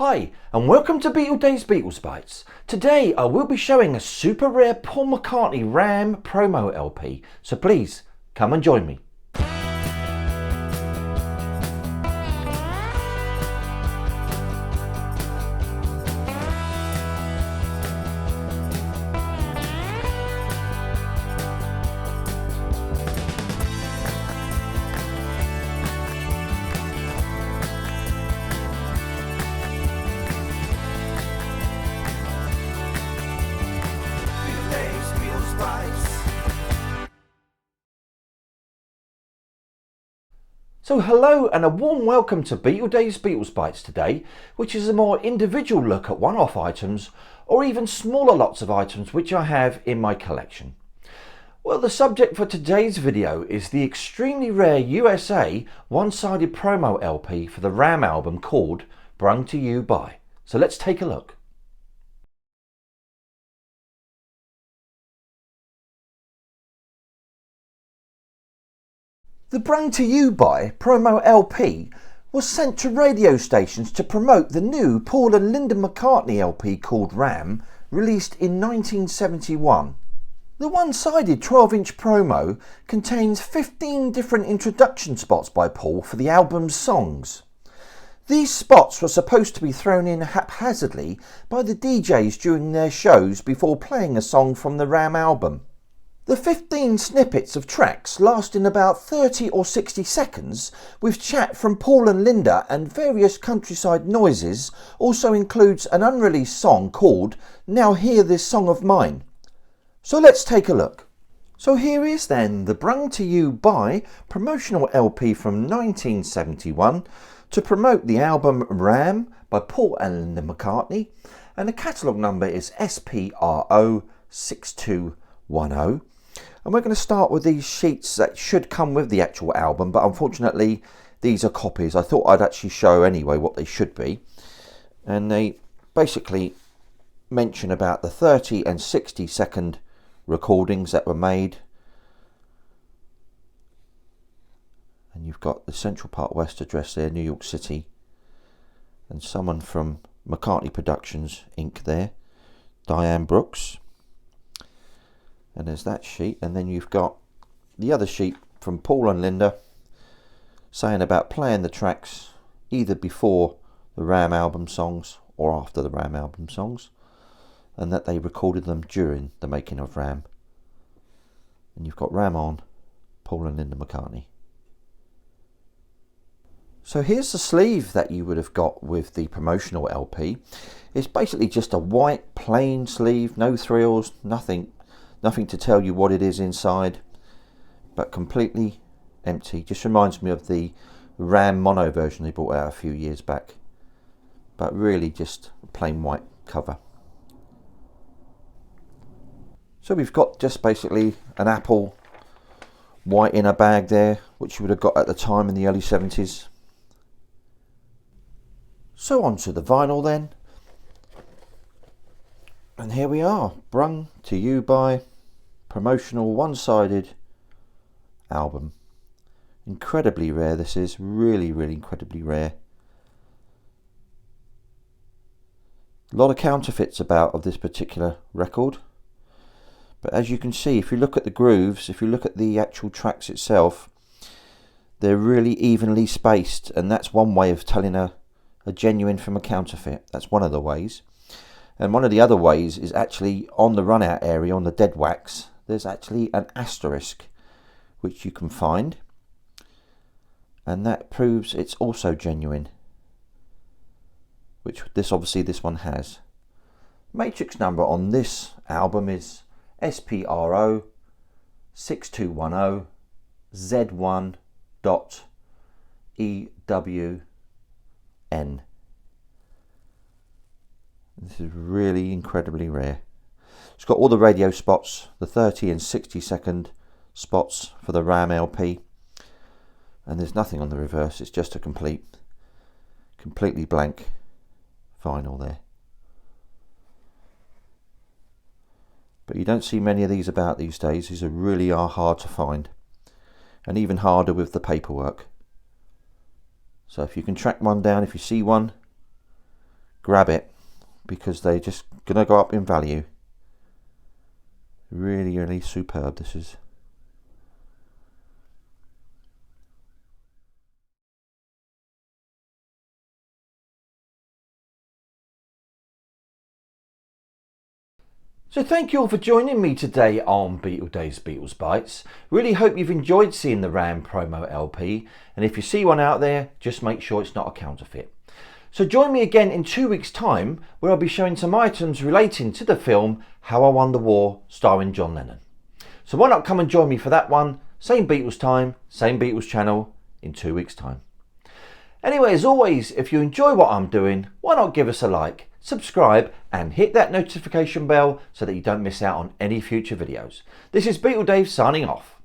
Hi and welcome to BeatleDave's Beatles Bites. Today I will be showing a super rare Paul McCartney Ram promo LP, so please come and join me. So hello and a warm welcome to BeatleDave's Beatles Bites today, which is a more individual look at one-off items or even smaller lots of items which I have in my collection. Well, the subject for today's video is the extremely rare USA one-sided promo LP for the Ram album called Brung To You By. So let's take a look. The Brung To You By promo LP was sent to radio stations to promote the new Paul and Linda McCartney LP called Ram, released in 1971. The one-sided 12-inch promo contains 15 different introduction spots by Paul for the album's songs. These spots were supposed to be thrown in haphazardly by the DJs during their shows before playing a song from the Ram album. The 15 snippets of tracks lasting about 30 or 60 seconds with chat from Paul and Linda and various countryside noises also includes an unreleased song called Now Hear This Song of Mine. So let's take a look. So here is then the Brung To You By promotional LP from 1971 to promote the album Ram by Paul and Linda McCartney, and the catalogue number is SPRO 6210. And we're going to start with these sheets that should come with the actual album, but unfortunately these are copies. I thought I'd actually show anyway what they should be. And they basically mention about the 30 and 60 second recordings that were made. And you've got the Central Park West address there, New York City. And someone from McCartney Productions Inc. there, Diane Brooks. And there's that sheet, and then you've got the other sheet from Paul and Linda saying about playing the tracks either before the Ram album songs or after the Ram album songs, and that they recorded them during the making of Ram. And you've got Ram on, Paul and Linda McCartney. So here's the sleeve that you would have got with the promotional LP. It's basically just a white plain sleeve, no thrills, nothing to tell you what it is inside, but completely empty. Just reminds me of the Ram mono version they brought out a few years back, but really just a plain white cover. So we've got just basically an apple white inner bag there, which you would have got at the time in the early 70s. So on to the vinyl then. And here we are, Brung To You By promotional one-sided album. Incredibly rare this is, really incredibly rare. A lot of counterfeits about of this particular record, but as you can see, if you look at the grooves, if you look at the actual tracks itself, they're really evenly spaced, and that's one way of telling a genuine from a counterfeit. That's one of the ways. And one of the other ways is actually on the run out area, on the dead wax, there's actually an asterisk which you can find, and that proves it's also genuine, which this one has. Matrix number on this album is SPRO 6210 Z1.EWN. This is really incredibly rare. It's got all the radio spots, the 30 and 60 second spots for the Ram LP, and there's nothing on the reverse. It's just a completely blank vinyl there. But you don't see many of these about these days. These really are hard to find, and even harder with the paperwork. So if you can track one down, if you see one, grab it, because they're just going to go up in value. Really, really superb this is. So thank you all for joining me today on BeatleDave's Beatles Bites. Really hope you've enjoyed seeing the Ram promo LP, and if you see one out there, just make sure it's not a counterfeit. So join me again in 2 weeks' time, where I'll be showing some items relating to the film How I Won the War, starring John Lennon. So why not come and join me for that one? Same Beatles time, same Beatles channel, in 2 weeks' time. Anyway, as always, if you enjoy what I'm doing, why not give us a like, subscribe and hit that notification bell so that you don't miss out on any future videos. This is BeatleDave signing off.